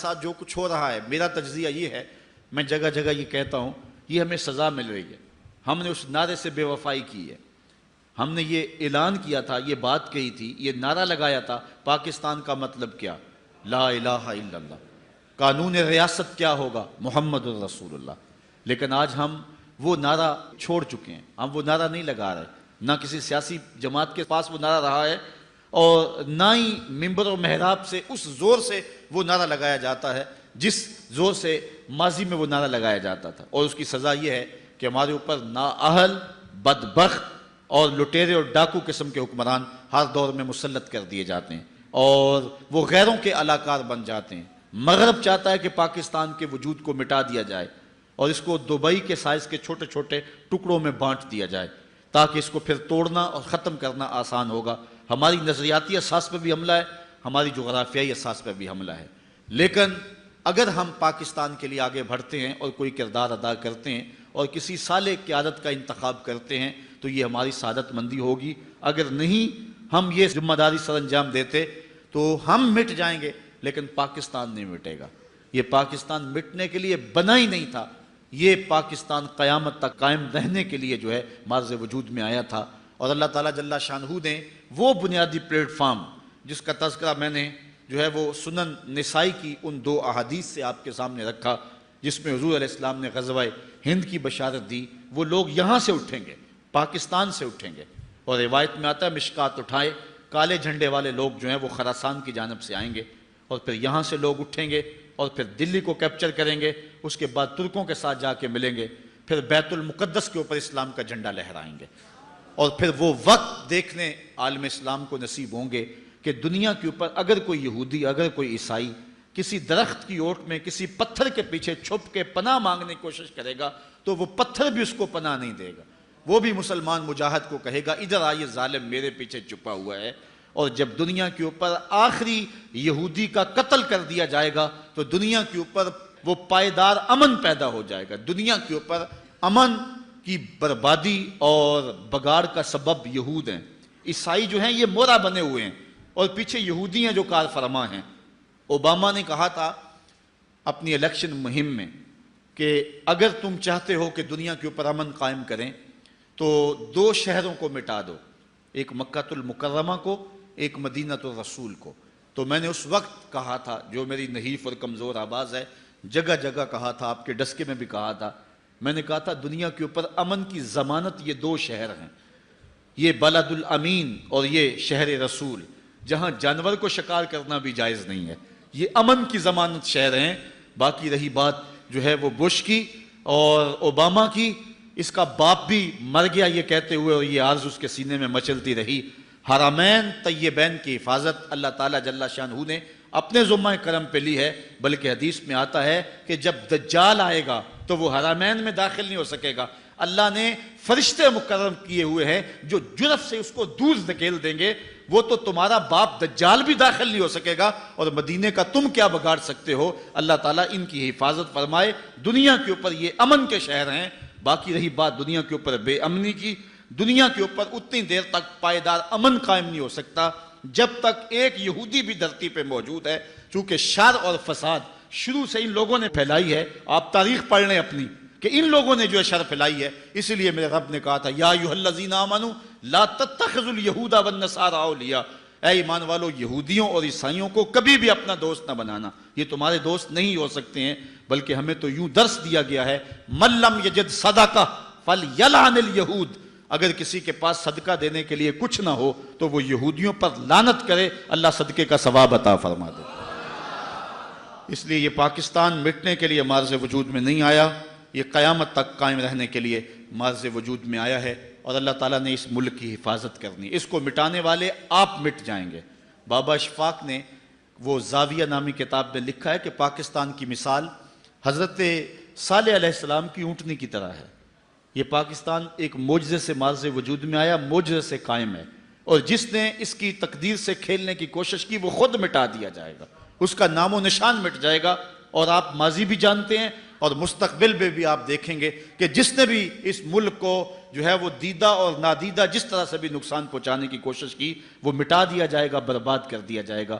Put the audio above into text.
ساتھ جو کچھ ہو رہا ہے، میرا تجزیہ یہ ہے، میں جگہ جگہ یہ کہتا ہوں، یہ ہمیں سزا مل رہی ہے. ہم نے اس نعرے سے بے وفائی کی ہے. ہم نے یہ اعلان کیا تھا، یہ بات کہی تھی، یہ نعرہ لگایا تھا، پاکستان کا مطلب کیا؟ لا الہ الا اللہ. قانون ریاست کیا ہوگا؟ محمد الرسول اللہ. لیکن آج ہم وہ نعرہ چھوڑ چکے ہیں، ہم وہ نعرہ نہیں لگا رہے. نہ کسی سیاسی جماعت کے پاس وہ نعرہ رہا ہے، اور نہ ہی ممبر و محراب سے اس زور سے وہ نعرہ لگایا جاتا ہے جس زور سے ماضی میں وہ نعرہ لگایا جاتا تھا. اور اس کی سزا یہ ہے کہ ہمارے اوپر نااہل، بدبخت اور لٹیرے اور ڈاکو قسم کے حکمران ہر دور میں مسلط کر دیے جاتے ہیں، اور وہ غیروں کے علاقار بن جاتے ہیں. مغرب چاہتا ہے کہ پاکستان کے وجود کو مٹا دیا جائے اور اس کو دبئی کے سائز کے چھوٹے چھوٹے ٹکڑوں میں بانٹ دیا جائے، تاکہ اس کو پھر توڑنا اور ختم کرنا آسان ہوگا. ہماری نظریاتی اساس پہ بھی حملہ ہے، ہماری جغرافیائی اساس پہ بھی حملہ ہے. لیکن اگر ہم پاکستان کے لیے آگے بڑھتے ہیں اور کوئی کردار ادا کرتے ہیں اور کسی صالح قیادت کا انتخاب کرتے ہیں تو یہ ہماری سعادت مندی ہوگی. اگر نہیں ہم یہ ذمہ داری سر انجام دیتے تو ہم مٹ جائیں گے، لیکن پاکستان نہیں مٹے گا. یہ پاکستان مٹنے کے لیے بنا ہی نہیں تھا. یہ پاکستان قیامت تک قائم رہنے کے لیے جو ہے معرض وجود میں آیا تھا. اور اللہ تعالیٰ جل شانہ نے وہ بنیادی پلیٹ فارم جس کا تذکرہ میں نے جو ہے وہ سنن نسائی کی ان 2 احادیث سے آپ کے سامنے رکھا، جس میں حضور علیہ السلام نے غزوہ ہند کی بشارت دی. وہ لوگ یہاں سے اٹھیں گے، پاکستان سے اٹھیں گے. اور روایت میں آتا ہے مشکات اٹھائے کالے جھنڈے والے لوگ جو ہیں وہ خراسان کی جانب سے آئیں گے، اور پھر یہاں سے لوگ اٹھیں گے اور پھر دلی کو کیپچر کریں گے. اس کے بعد ترکوں کے ساتھ جا کے ملیں گے، پھر بیت المقدس کے اوپر اسلام کا جھنڈا لہرائیں گے. اور پھر وہ وقت دیکھنے عالم اسلام کو نصیب ہوں گے کہ دنیا کے اوپر اگر کوئی یہودی، اگر کوئی عیسائی کسی درخت کی اوٹ میں کسی پتھر کے پیچھے چھپ کے پناہ مانگنے کی کوشش کرے گا تو وہ پتھر بھی اس کو پناہ نہیں دے گا. وہ بھی مسلمان مجاہد کو کہے گا ادھر آئیے ظالم میرے پیچھے چھپا ہوا ہے. اور جب دنیا کے اوپر آخری یہودی کا قتل کر دیا جائے گا تو دنیا کے اوپر وہ پائیدار امن پیدا ہو جائے گا. دنیا کے اوپر امن کی بربادی اور بگاڑ کا سبب یہود ہیں. عیسائی جو ہیں یہ مورا بنے ہوئے ہیں اور پیچھے یہودی ہیں جو کار فرما ہیں. اوباما نے کہا تھا اپنی الیکشن مہم میں کہ اگر تم چاہتے ہو کہ دنیا کے اوپر امن قائم کریں تو 2 شہروں کو مٹا دو، ایک مکہ المکرمہ کو، ایک مدینہ الرسول کو. تو میں نے اس وقت کہا تھا، جو میری نحیف اور کمزور آواز ہے، جگہ جگہ کہا تھا، آپ کے ڈسکے میں بھی کہا تھا. میں نے کہا تھا دنیا کے اوپر امن کی ضمانت یہ 2 شہر ہیں، یہ بلد الامین اور یہ شہر رسول، جہاں جانور کو شکار کرنا بھی جائز نہیں ہے. یہ امن کی ضمانت شہر ہیں. باقی رہی بات جو ہے وہ بش کی اور اوباما کی، اس کا باپ بھی مر گیا یہ کہتے ہوئے، اور یہ آرزو اس کے سینے میں مچلتی رہی. حرمین طیبین کی حفاظت اللہ تعالیٰ جل شانہ نے اپنے ذمہ کرم پہ لی ہے. بلکہ حدیث میں آتا ہے کہ جب دجال آئے گا تو وہ حرمین میں داخل نہیں ہو سکے گا. اللہ نے فرشتے مقرر کیے ہوئے ہیں جو جرف سے اس کو دور دھکیل دیں گے. وہ تو تمہارا باپ دجال بھی داخل نہیں ہو سکے گا، اور مدینے کا تم کیا بگاڑ سکتے ہو. اللہ تعالیٰ ان کی حفاظت فرمائے. دنیا کے اوپر یہ امن کے شہر ہیں. باقی رہی بات دنیا کے اوپر بے امنی کی، دنیا کے اوپر اتنی دیر تک پائیدار امن قائم نہیں ہو سکتا جب تک ایک یہودی بھی دھرتی پہ موجود ہے. چونکہ شر اور فساد شروع سے ان لوگوں نے پھیلائی ہے. آپ تاریخ پڑھ لیں اپنی کہ ان لوگوں نے جو ہے شر پھیلائی ہے. اس لیے میرے رب نے کہا تھا یا ایھا الذین آمنوا لا تتخذوا اليہود والنصارى اولیاء، اے ایمان والو یہودیوں اور عیسائیوں کو کبھی بھی اپنا دوست نہ بنانا، یہ تمہارے دوست نہیں ہو سکتے ہیں. بلکہ ہمیں تو یوں درس دیا گیا ہے من لم یجد صدقہ فلیلعن الیہود، اگر کسی کے پاس صدقہ دینے کے لیے کچھ نہ ہو تو وہ یہودیوں پر لعنت کرے، اللہ صدقے کا ثواب عطا فرما دے. اس لیے یہ پاکستان مٹنے کے لیے معرض وجود میں نہیں آیا، یہ قیامت تک قائم رہنے کے لیے معرض وجود میں آیا ہے. اور اللہ تعالیٰ نے اس ملک کی حفاظت کرنی. اس کو مٹانے والے آپ مٹ جائیں گے. بابا اشفاق نے وہ زاویہ نامی کتاب میں لکھا ہے کہ پاکستان کی مثال حضرت صالح علیہ السلام کی اونٹنی کی طرح ہے. یہ پاکستان ایک معجزے سے معرض وجود میں آیا، معجزے سے قائم ہے، اور جس نے اس کی تقدیر سے کھیلنے کی کوشش کی وہ خود مٹا دیا جائے گا، اس کا نام و نشان مٹ جائے گا. اور آپ ماضی بھی جانتے ہیں اور مستقبل میں بھی آپ دیکھیں گے کہ جس نے بھی اس ملک کو جو ہے وہ دیدہ اور نادیدہ جس طرح سے بھی نقصان پہنچانے کی کوشش کی وہ مٹا دیا جائے گا، برباد کر دیا جائے گا.